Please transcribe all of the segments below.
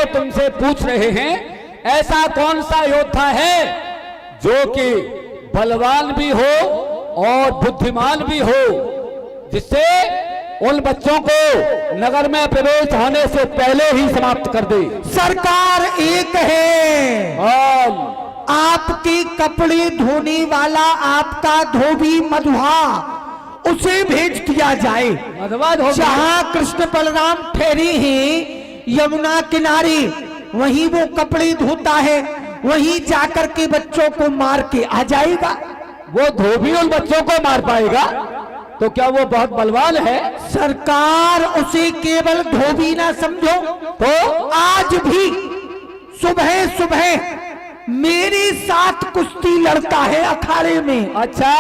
तुमसे पूछ रहे हैं, ऐसा कौन सा योद्धा है जो कि बलवान भी हो और बुद्धिमान भी हो, जिससे उन बच्चों को नगर में प्रवेश होने से पहले ही समाप्त कर दे। सरकार एक है, और आपके कपड़े धोने वाला आपका धोबी मधुआ, उसे भेज दिया जाए। जहां कृष्ण बलराम ठहरे हैं यमुना किनारे, वहीं वो कपड़े धोता है, वहीं जाकर के बच्चों को मार के आ जाएगा। वो धोबी उन बच्चों को मार पाएगा तो क्या वो बहुत बलवान है? सरकार उसे केवल धोबी ना समझो, तो आज भी सुबह सुबह मेरे साथ कुश्ती लड़ता है अखाड़े में। अच्छा,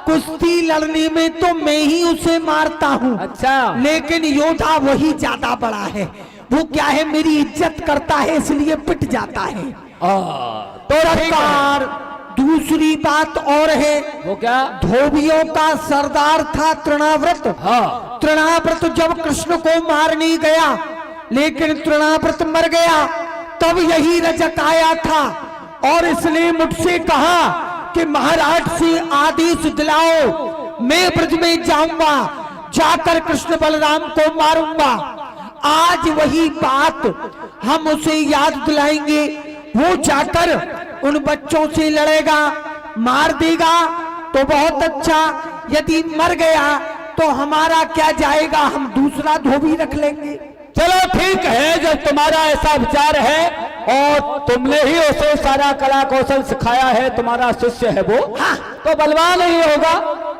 कुश्ती लड़ने में तो मैं ही उसे मारता हूँ। अच्छा, लेकिन योद्धा वही ज्यादा बड़ा है। वो क्या है, मेरी इज्जत करता है इसलिए पिट जाता है। तो सरकार दूसरी बात और है। वो क्या? धोबियों का सरदार था तृणाव्रत। हाँ, तृणाव्रत जब कृष्ण को मारने गया, लेकिन तृणाव्रत मर गया, तब यही रजक आया था और इसने मुझसे कहा कि महाराज से आदेश दिलाओ, मैं ब्रज में जाऊंगा, जाकर कृष्ण बलराम को मारूंगा। आज वही बात हम उसे याद दिलाएंगे। वो जाकर उन बच्चों से लड़ेगा, मार देगा तो बहुत अच्छा, यदि मर गया तो हमारा क्या जाएगा, हम दूसरा धोबी रख लेंगे। चलो ठीक है, जब तुम्हारा ऐसा विचार है और तुमने ही उसे सारा कला कौशल सिखाया है, तुम्हारा शिष्य है वो, हाँ। तो बलवान ही होगा।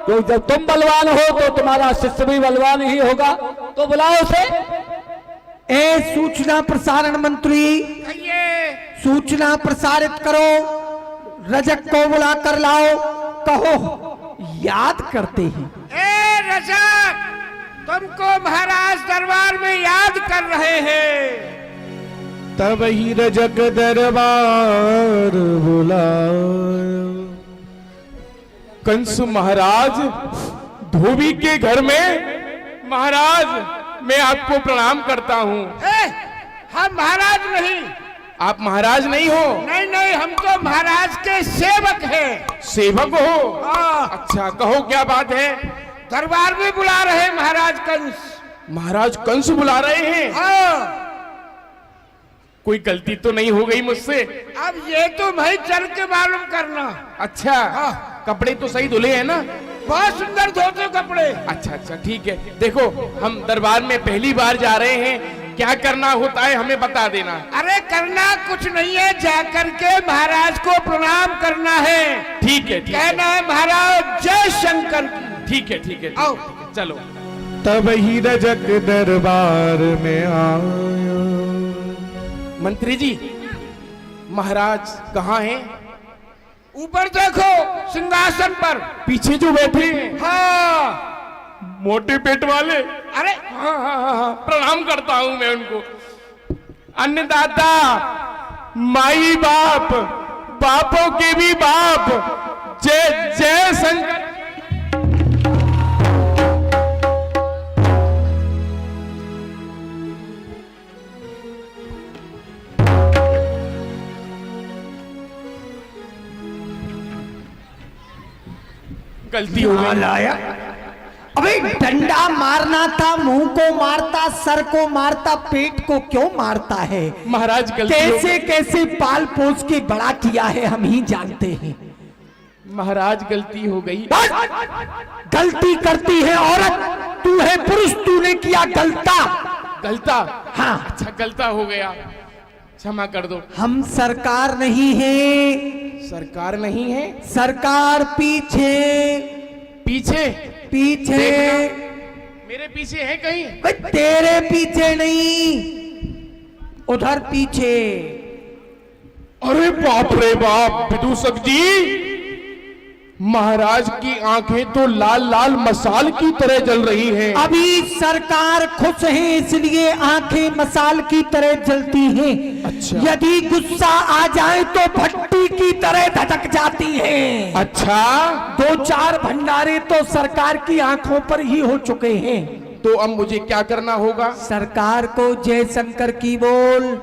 क्योंकि जब तुम बलवान हो तो तुम्हारा शिष्य भी बलवान ही होगा। तो बुलाओ उसे। ए सूचना प्रसारण मंत्री, सूचना प्रसारित करो, रजक को बुला कर लाओ, कहो याद करते हैं। ए रजक, तुमको महाराज दरबार में याद कर रहे हैं। तब ही रजक दरबार बुलाया। कंस महाराज धोबी के घर में। महाराज, मैं आपको प्रणाम करता हूँ। हम महाराज नहीं। आप महाराज नहीं हो? नहीं नहीं, हम तो महाराज के सेवक हैं। सेवक हो? हाँ। अच्छा, कहो क्या बात है? दरबार में बुला रहे महाराज कंस। महाराज कंस बुला रहे हैं? हाँ। कोई गलती तो नहीं हो गई मुझसे? अब ये तो भाई चल के मालूम करना। अच्छा, कपड़े तो सही धुले हैं ना? बहुत सुंदर धोते कपड़े। अच्छा अच्छा, ठीक है। देखो, हम दरबार में पहली बार जा रहे हैं, क्या करना होता है हमें बता देना। अरे करना कुछ नहीं है, जाकर के महाराज को प्रणाम करना है। ठीक है, कहना है महाराज जय शंकर की। ठीक है, ठीक है, आओ चलो। तब ही रजक दरबार में आया। मंत्री जी, महाराज कहाँ हैं? ऊपर देखो, सिंहासन पर। पीछे जो बैठे हैं? हाँ। मोटे पेट वाले? अरे हाँ हाँ हाँ हाँ, प्रणाम करता हूं मैं उनको। अन्नदाता, माई बाप, बापों के भी बाप, जय जय शंकर। गलती हो गई। लाया, अबे डंडा मारना था, मुंह को मारता, सर को मारता, पेट को क्यों मारता है? महाराज गलती कैसे कैसे पाल पोस के बड़ा किया है हम ही जानते हैं। महाराज गलती हो गई। गलती करती है औरत, तू है पुरुष, तूने किया गलता। गलता? हाँ। अच्छा, गलता हो गया, क्षमा कर दो। हम सरकार नहीं है। सरकार नहीं है? सरकार पीछे पीछे? पीछे। मेरे पीछे है कहीं? तेरे पीछे नहीं, उधर पीछे। अरे बाप रे बाप, विदूषक जी, महाराज की आंखें तो लाल लाल मसाल की तरह जल रही हैं। अभी सरकार खुश है इसलिए आंखें मसाल की तरह जलती हैं। अच्छा। यदि गुस्सा आ जाए तो भट्टी की तरह धधक जाती हैं। अच्छा, 2-4 भंडारे तो सरकार की आंखों पर ही हो चुके हैं। तो अब मुझे क्या करना होगा? सरकार को जय शंकर की बोल,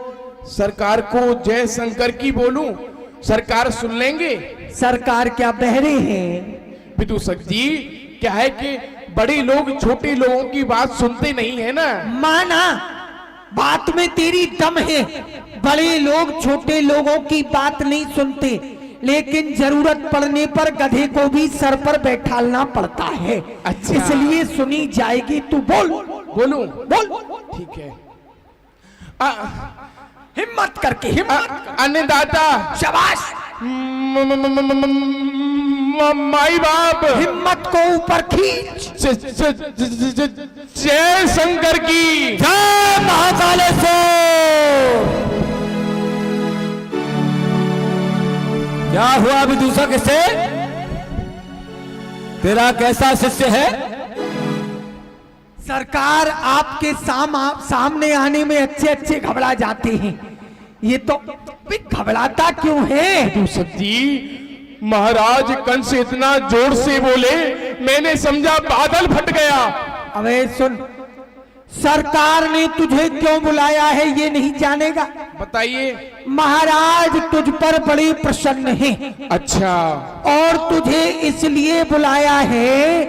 सरकार को जय शंकर की बोलूं, सरकार सुन लेंगे? सरकार क्या बहरे हैं? विदूषक जी, क्या है कि बड़े लोग छोटे लोगों की बात सुनते नहीं है ना। माना बात में तेरी दम है, बड़े लोग छोटे लोगों की बात नहीं सुनते, लेकिन जरूरत पड़ने पर गधे को भी सर पर बैठालना पड़ता है। अच्छा। इसलिए सुनी जाएगी। तू बोल। बोलूं? बोल। ठीक है। हिम्मत करके, हिम्मत। अन्नदाता, शाबाश। माई बाप, हिम्मत को ऊपर खींच। जय शंकर की जय महाकालेश्वर। क्या हुआ विदूषक से? तेरा कैसा शिष्य है? सरकार आपके सामने आने में अच्छे अच्छे घबरा जाते हैं, ये तो घबराता क्यों है? विदूषक जी, महाराज कंस इतना जोर से बोले, मैंने समझा बादल फट गया। अबे सुन, सरकार ने तुझे क्यों बुलाया है ये नहीं जानेगा? बताइए। महाराज तुझ पर बड़े प्रसन्न हैं। अच्छा। और तुझे इसलिए बुलाया है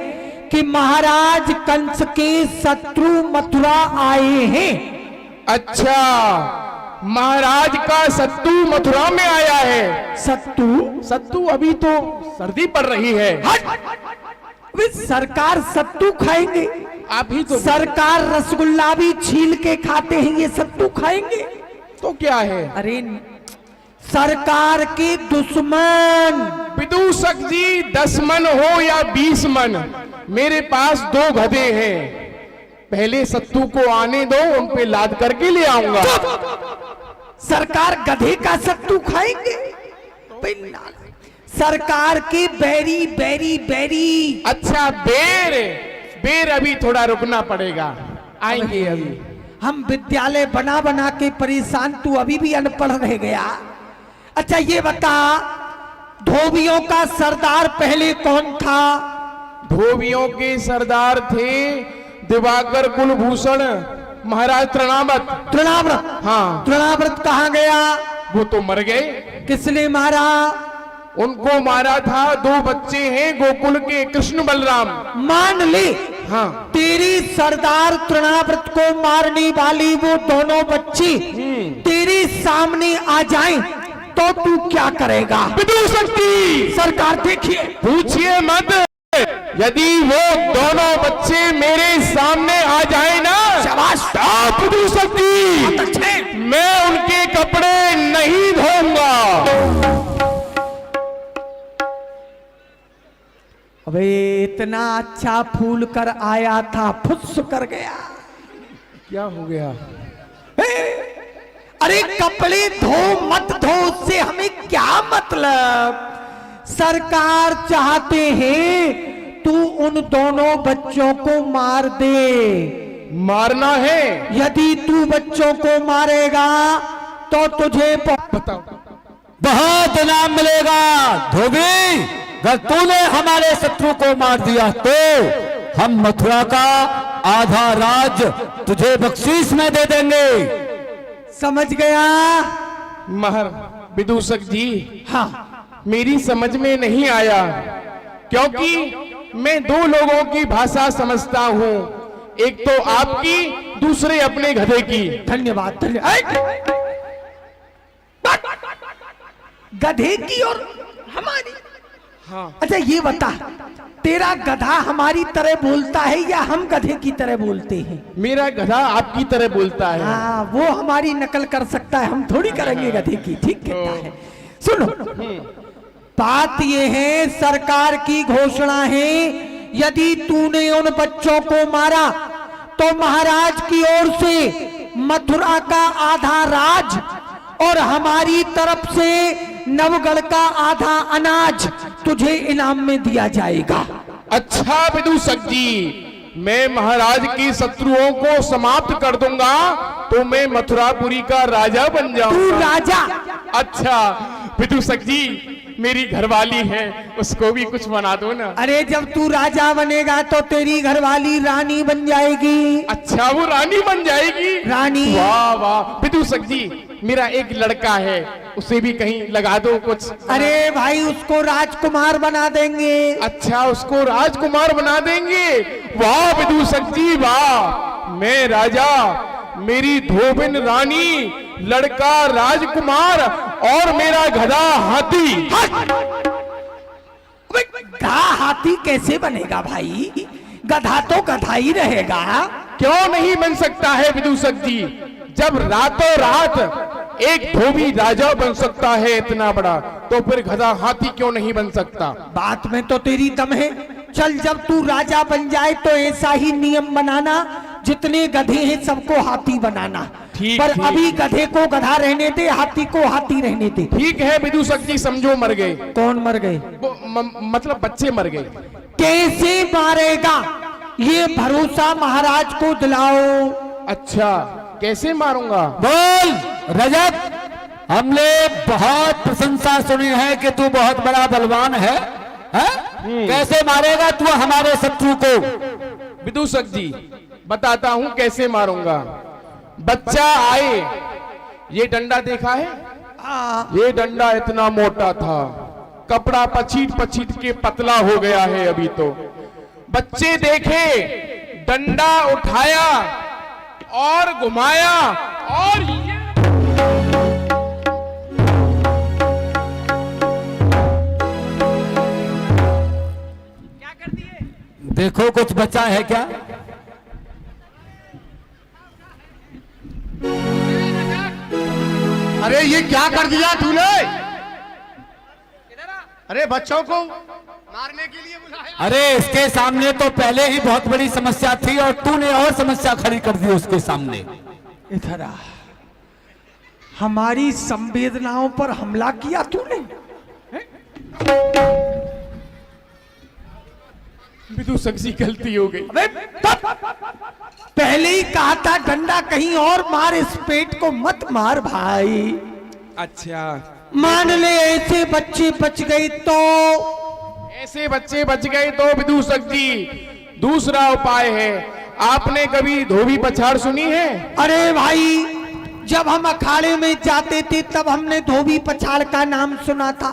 कि महाराज कंस के शत्रु मथुरा आए हैं। अच्छा, महाराज का सत्तू मथुरा में आया है। सत्तू? सत्तू अभी तो सर्दी पड़ रही है। वे सरकार सत्तू खाएंगे? आप ही तो। सरकार रसगुल्ला भी छील के खाते हैं, ये सत्तू खाएंगे? तो क्या है? अरे सरकार के दुश्मन। विदूषक जी, 10 मन हो या 20 मन, मेरे पास 2 गधे हैं। पहले सत्तू को आने दो, उन पे लाद करके ले आऊंगा। सरकार गधे का सत्तू खाएंगे? सरकार के बैरी बैरी बैरी। अच्छा, बेर अभी थोड़ा रुकना पड़ेगा, आएंगे अभी। हम विद्यालय बना बना के परेशान, तू अभी भी अनपढ़ रह गया। अच्छा ये बता, धोबियों का सरदार पहले कौन था? धोबियों के सरदार थे दिवाकर कुलभूषण महाराज तृणाव्रत। तृणाव्रत? हाँ। तृणाव्रत कहाँ गया? वो तो मर गए। किसने मारा? उनको मारा था। 2 बच्चे हैं गोकुल के, कृष्ण बलराम। मान ले। हाँ। तेरी सरदार तृणाव्रत को मारने वाली वो दोनों बच्चे तेरे सामने आ जाएं तो तू क्या करेगा? विदूषक जी, सरकार देखिए, पूछिए मत। यदि वो दोनों बच्चे मेरे सामने आ जाए ना, शाबाश। तो विदूषक जी, मैं उनके कपड़े नहीं धोऊंगा। अबे इतना अच्छा फूल कर आया था, फुस कर गया। क्या हो गया? अरे कपड़े धो मत धो, उससे हमें क्या मतलब? सरकार चाहते हैं तू उन दोनों बच्चों को मार दे। मारना है? यदि तू बच्चों को मारेगा तो तुझे बताओ। बहुत इनाम मिलेगा। धोबी, अगर तूने हमारे शत्रु को मार दिया तो हम मथुरा का आधा राज तुझे बख्शीश में दे देंगे। समझ गया? विदूषक जी, हाँ। मेरी समझ में नहीं आया, क्योंकि मैं 2 लोगों की भाषा समझता हूँ, एक तो आपकी, दूसरे अपने गधे की। धन्यवाद, धन्यवाद। गधे की और हमारी? हाँ। अच्छा ये बता, तेरा गधा हमारी तरह बोलता है या हम गधे की तरह बोलते हैं? मेरा गधा आपकी तरह बोलता है। हाँ, वो हमारी नकल कर सकता है, हम थोड़ी करेंगे गधे की। ठीक कहता है। सुनो, बात ये है, सरकार की घोषणा है, यदि तूने उन बच्चों को मारा तो महाराज की ओर से मथुरा का आधा राज और हमारी तरफ से नवगढ़ का आधा अनाज तुझे इनाम में दिया जाएगा। अच्छा विदूषक जी, मैं महाराज की शत्रुओं को समाप्त कर दूंगा तो मैं मथुरापुरी का राजा बन जाऊंगा। तू राजा? अच्छा विदूषक जी, मेरी घरवाली है, उसको भी कुछ बना दो ना। अरे जब तू राजा बनेगा तो तेरी घरवाली रानी बन जाएगी। अच्छा, वो रानी बन जाएगी? रानी। वाह वाह विदूषक जी, मेरा एक लड़का है, उसे भी कहीं लगा दो कुछ। अरे भाई उसको राजकुमार बना देंगे। अच्छा, उसको राजकुमार बना देंगे। वाह विदूषक जी वाह, मैं राजा, मेरी धोबिन रानी, लड़का राजकुमार और मेरा गधा हाथी। गधा हाथी कैसे बनेगा भाई? गधा तो गधा ही रहेगा। क्यों नहीं बन सकता है विदूषक जी? जब रातों रात एक धोबी राजा बन सकता है इतना बड़ा, तो फिर गधा हाथी क्यों नहीं बन सकता? बात में तो तेरी दम है। चल, जब तू राजा बन जाए तो ऐसा ही नियम बनाना, जितने गधे हैं सबको हाथी बनाना। ठीक, पर ठीक। अभी गधे को गधा रहने दे, हाथी को हाथी रहने दे। ठीक है विदूषक जी, समझो मर गए। कौन मर गए? वो मतलब बच्चे मर गए। कैसे मारेगा ये भरोसा महाराज को दिलाओ। अच्छा, कैसे मारूंगा? बोल रजत, हमने बहुत प्रशंसा सुनी है कि तू बहुत बड़ा बलवान है? कैसे मारेगा तू हमारे शत्रु को? विदूषक जी बताता हूं कैसे मारूंगा। बच्चा आए, ये डंडा देखा है? ये डंडा इतना मोटा था, कपड़ा पछीट पछीट के पतला हो गया है अभी तो। बच्चे देखे, डंडा उठाया और घुमाया और क्या कर दिए? देखो कुछ बचा है क्या? अरे ये क्या कर दिया तूने? अरे बच्चों को मारने के लिए बुलाया? अरे इसके सामने तो पहले ही बहुत बड़ी समस्या थी और तूने और समस्या खड़ी कर दी उसके सामने। इधर आ, हमारी संवेदनाओं पर हमला किया तूने। विदूषक जी गलती हो गई। अबे पहले ही कहा था डंडा कहीं और मार, इस पेट को मत मार भाई। अच्छा, मान ले ऐसे बच्चे बच गए तो? ऐसे बच्चे बच गए तो विदूषक जी दूसरा उपाय है। आपने कभी धोबी पछाड़ सुनी है? अरे भाई, जब हम अखाड़े में जाते थे तब हमने धोबी पछाड़ का नाम सुना था।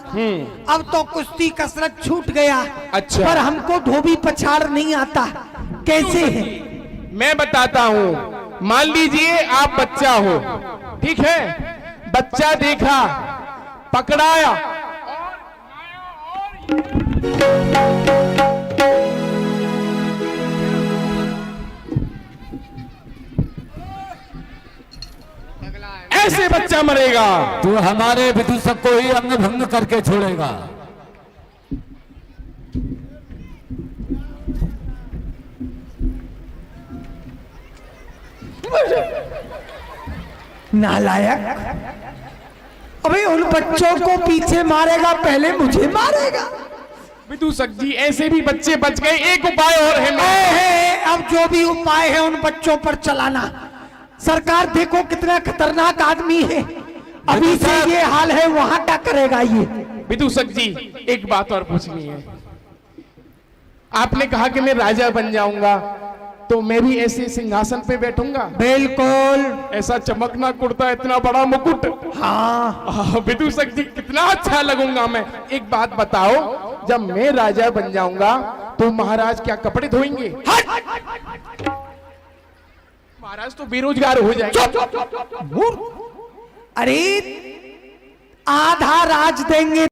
अब तो कुश्ती कसरत छूट गया। अच्छा। पर हमको धोबी पछाड़ नहीं आता। कैसे है? मैं बताता हूँ। मान लीजिए आप बच्चा हो, ठीक है? बच्चा देखा, पकड़ाया ऐसे बच्चा मरेगा। तू हमारे विदूषक को ही अंग भंग करके छोड़ेगा। नालायक, अबे उन बच्चों को पीछे मारेगा, पहले मुझे मारेगा। विदूषक जी ऐसे भी बच्चे बच गए, एक उपाय और है। अब जो भी उपाय है उन बच्चों पर चलाना। सरकार देखो कितना खतरनाक आदमी है, अभी से ये हाल है, वहां क्या करेगा ये? विदूषक जी एक बात और पूछनी है। आपने कहा कि मैं राजा बन जाऊंगा, तो मैं भी ऐसे सिंहासन पे बैठूंगा? बिल्कुल। ऐसा चमकना कुर्ता, इतना बड़ा मुकुट। हाँ। विदूषक जी कितना अच्छा लगूंगा मैं। एक बात बताओ, जब मैं राजा बन जाऊंगा तो महाराज क्या कपड़े धोएंगे? महाराज तो बेरोजगार हो जाएंगे। अरे आधा राज देंगे